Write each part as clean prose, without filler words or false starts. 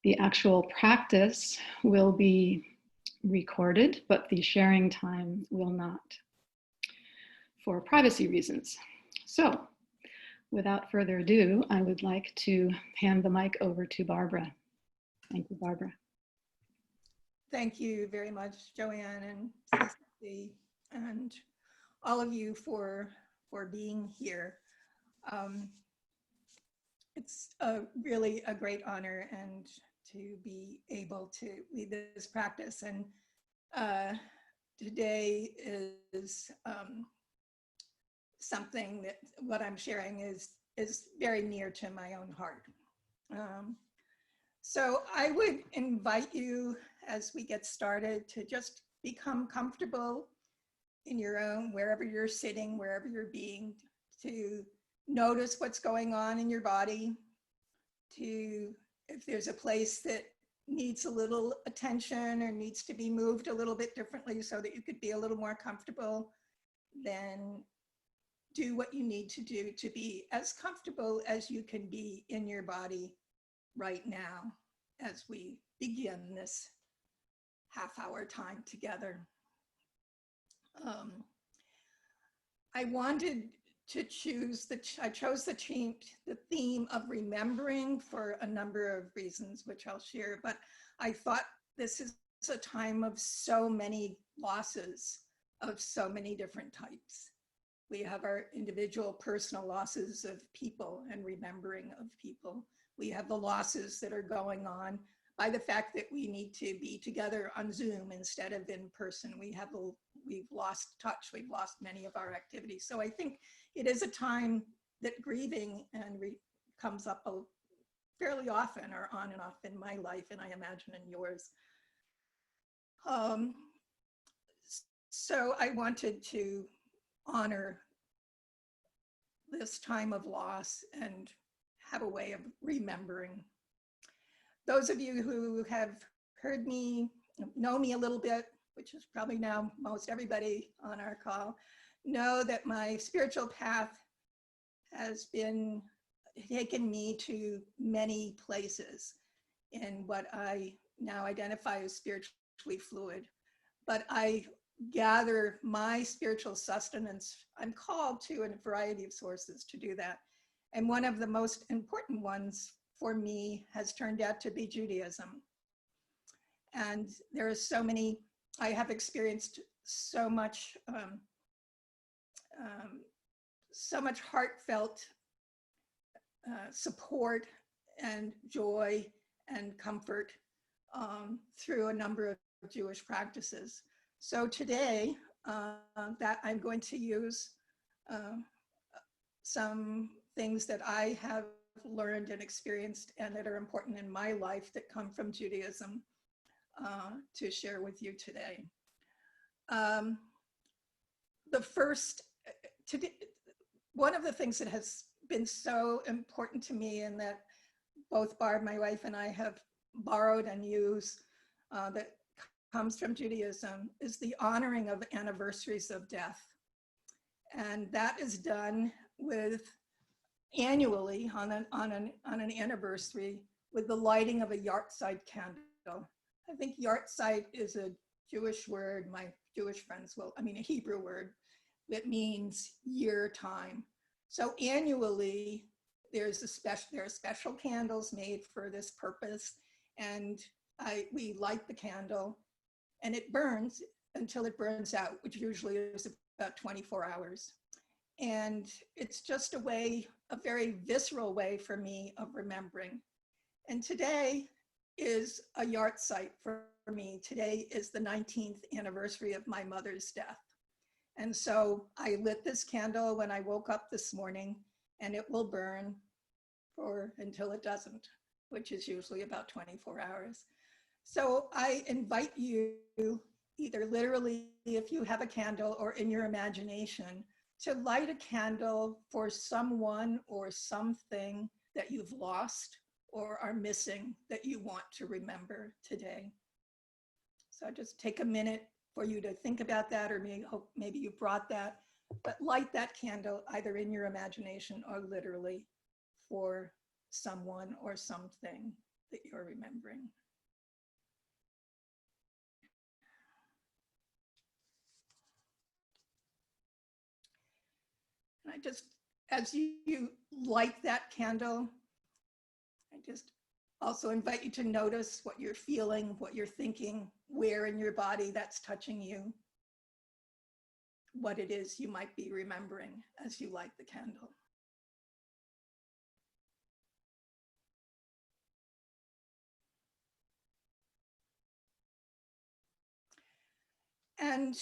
The actual practice will be recorded, but the sharing time will not, for privacy reasons. So, without further ado, I would like to hand the mic over to Barbara. Thank you, Barbara. Thank you very much, Joanne and CCC, and all of you for being here. It's really a great honor and to be able to lead this practice. And today is something that what I'm sharing is very near to my own heart. So I would invite you as we get started to just become comfortable in your own, wherever you're sitting, wherever you're being, to notice what's going on in your body, to, if there's a place that needs a little attention or needs to be moved a little bit differently so that you could be a little more comfortable, then do what you need to do to be as comfortable as you can be in your body right now as we begin this half-hour time together. I wanted to choose I chose the theme of remembering for a number of reasons, which I'll share, but I thought this is a time of so many losses of so many different types. We have our individual personal losses of people and remembering of people. We have the losses that are going on by the fact that we need to be together on Zoom instead of in person. We've lost touch, we've lost many of our activities. So I think it is a time that grieving comes up fairly often, or on and off in my life, and I imagine in yours. So I wanted to honor this time of loss and have a way of remembering. Those of you who have heard me, know me a little bit, which is probably now most everybody on our call, know that my spiritual path has taken me to many places in what I now identify as spiritually fluid. But I gather my spiritual sustenance, I'm called to a variety of sources to do that. And one of the most important ones for me has turned out to be Judaism. And there are so many, I have experienced so much heartfelt support and joy and comfort through a number of Jewish practices. So today, that I'm going to use some things that I have learned and experienced and that are important in my life that come from Judaism to share with you today. One of the things that has been so important to me, and that both Barb, my wife, and I have borrowed and used that comes from Judaism, is the honoring of anniversaries of death. And that is done annually on an anniversary with the lighting of a yahrzeit candle. I think yahrzeit is a Jewish word, my Jewish friends a Hebrew word that means year time. So annually, there are special candles made for this purpose, and we light the candle, and it burns until it burns out, which usually is about 24 hours. And it's just a very visceral way for me of remembering. And today is a yahrzeit for me. Today is the 19th anniversary of my mother's death. And so I lit this candle when I woke up this morning, and it will burn until it doesn't, which is usually about 24 hours. So I invite you, either literally if you have a candle or in your imagination, to light a candle for someone or something that you've lost or are missing that you want to remember today. So just take a minute for you to think about that, or maybe you brought that, but light that candle either in your imagination or literally for someone or something that you're remembering. And I just, as you light that candle, I just also invite you to notice what you're feeling, what you're thinking, where in your body that's touching you, what it is you might be remembering as you light the candle. And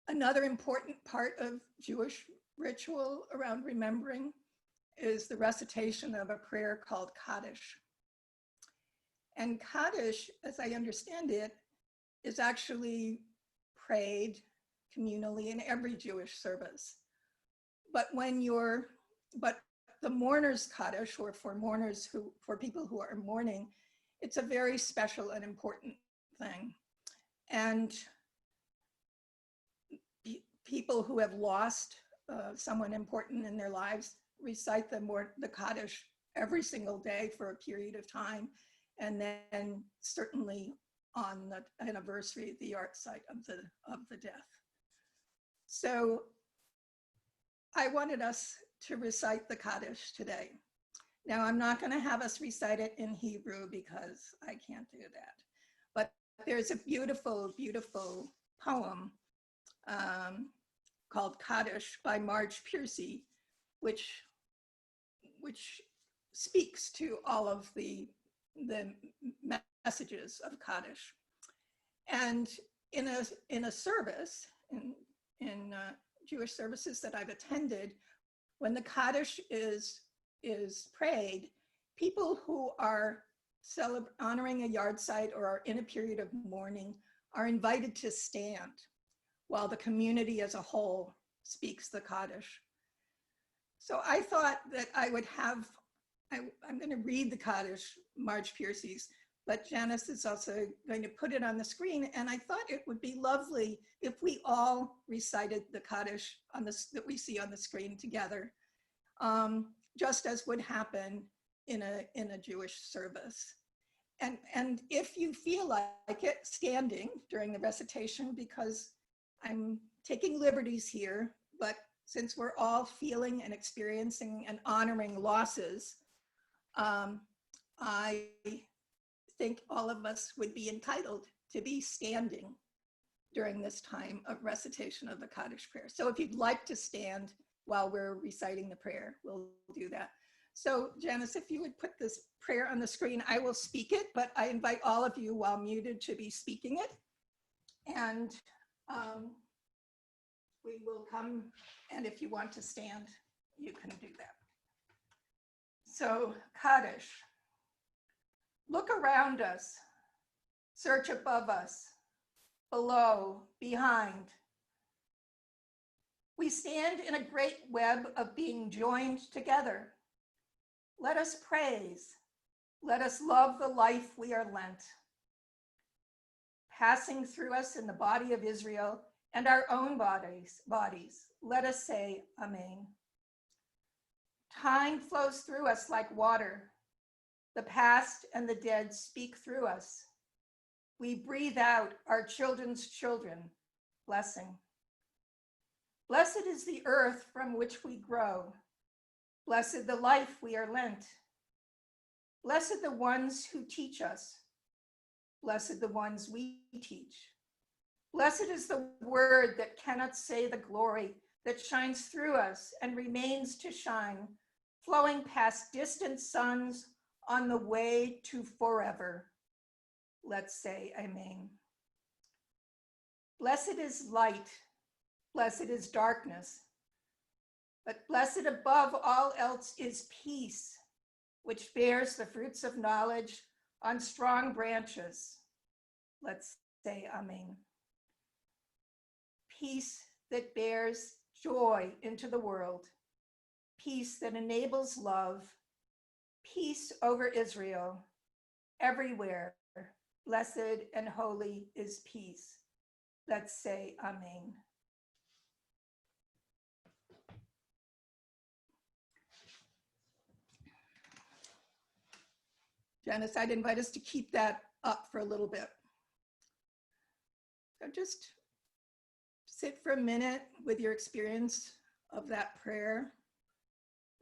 another important part of Jewish ritual around remembering is the recitation of a prayer called Kaddish. And Kaddish, as I understand it, is actually prayed communally in every Jewish service. But the mourner's Kaddish, or for people who are mourning, it's a very special and important thing. And people who have lost someone important in their lives recite the Kaddish every single day for a period of time, and then certainly on the anniversary, the yard site of the death. So I wanted us to recite the Kaddish today. Now, I'm not going to have us recite it in Hebrew because I can't do that. But there's a beautiful, beautiful poem called Kaddish by Marge Piercy, which speaks to all of the messages of Kaddish. And in a service, in Jewish services that I've attended, when the Kaddish is prayed, people who are honoring a yard site or are in a period of mourning are invited to stand while the community as a whole speaks the Kaddish. So I thought that I'm going to read the Kaddish, Marge Piercy's, but Janice is also going to put it on the screen. And I thought it would be lovely if we all recited the Kaddish that we see on the screen together, just as would happen in a Jewish service. And if you feel like it, standing during the recitation, because I'm taking liberties here, but since we're all feeling and experiencing and honoring losses, I think all of us would be entitled to be standing during this time of recitation of the Kaddish prayer. So if you'd like to stand while we're reciting the prayer, we'll do that. So Janice, if you would put this prayer on the screen, I will speak it, but I invite all of you while muted to be speaking it. And we will come, and if you want to stand, you can do that. So Kaddish. Look around us, search above us, below, behind. We stand in a great web of being joined together. Let us praise. Let us love the life we are lent. Passing through us in the body of Israel and our own bodies, let us say Amen. Time flows through us like water. The past and the dead speak through us. We breathe out our children's children, blessing. Blessed is the earth from which we grow. Blessed the life we are lent. Blessed the ones who teach us. Blessed the ones we teach. Blessed is the word that cannot say the glory that shines through us and remains to shine, flowing past distant suns on the way to forever. Let's say Amen. Blessed is light, blessed is darkness, but blessed above all else is peace, which bears the fruits of knowledge on strong branches. Let's say Amen. Peace that bears joy into the world, peace that enables love, peace over Israel, everywhere, blessed and holy is peace. Let's say Amen. Janice, I'd invite us to keep that up for a little bit. So just sit for a minute with your experience of that prayer,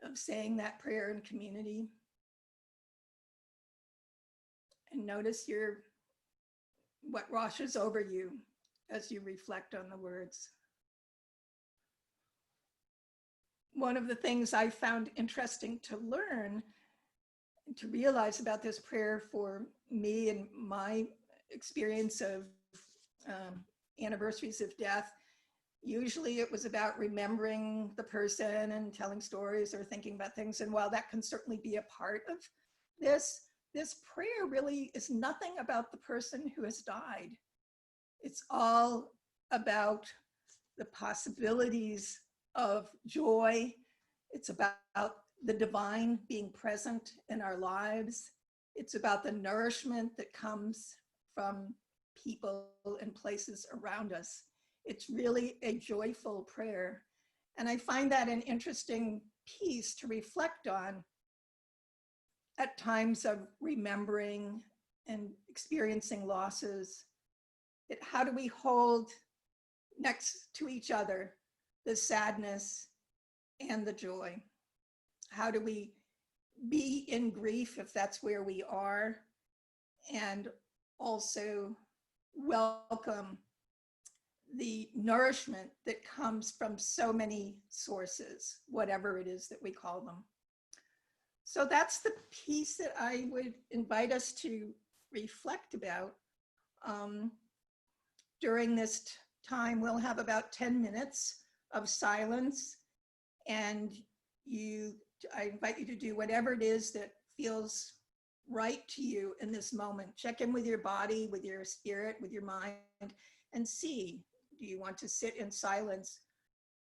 of saying that prayer in community. And notice what washes over you as you reflect on the words. One of the things I found interesting to learn, to realize about this prayer for me and my experience of anniversaries of death, usually it was about remembering the person and telling stories or thinking about things. And while that can certainly be a part of this prayer really is nothing about the person who has died. It's all about the possibilities of joy. It's about the divine being present in our lives. It's about the nourishment that comes from people and places around us. It's really a joyful prayer. And I find that an interesting piece to reflect on at times of remembering and experiencing losses. How do we hold next to each other the sadness and the joy? How do we be in grief if that's where we are, and also welcome the nourishment that comes from so many sources, whatever it is that we call them. So that's the piece that I would invite us to reflect about. During this time, we'll have about 10 minutes of silence, and I invite you to do whatever it is that feels right to you in this moment. Check in with your body, with your spirit, with your mind, and see, do you want to sit in silence?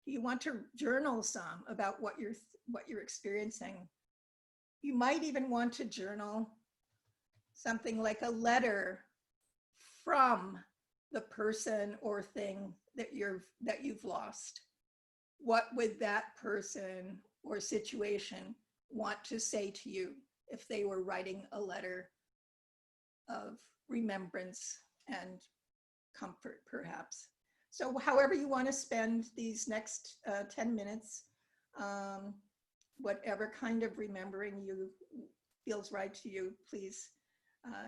Do you want to journal some about what you're experiencing? You might even want to journal something like a letter from the person or thing that you've lost. What would that person or situation want to say to you if they were writing a letter of remembrance and comfort, perhaps? So however you want to spend these next 10 minutes, whatever kind of remembering feels right to you, please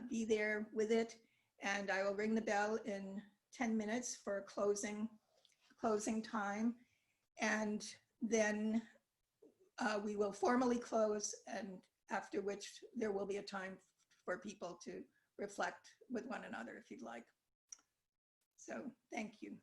be there with it. And I will ring the bell in 10 minutes for closing time. And then we will formally close, and after which there will be a time for people to reflect with one another if you'd like. So thank you.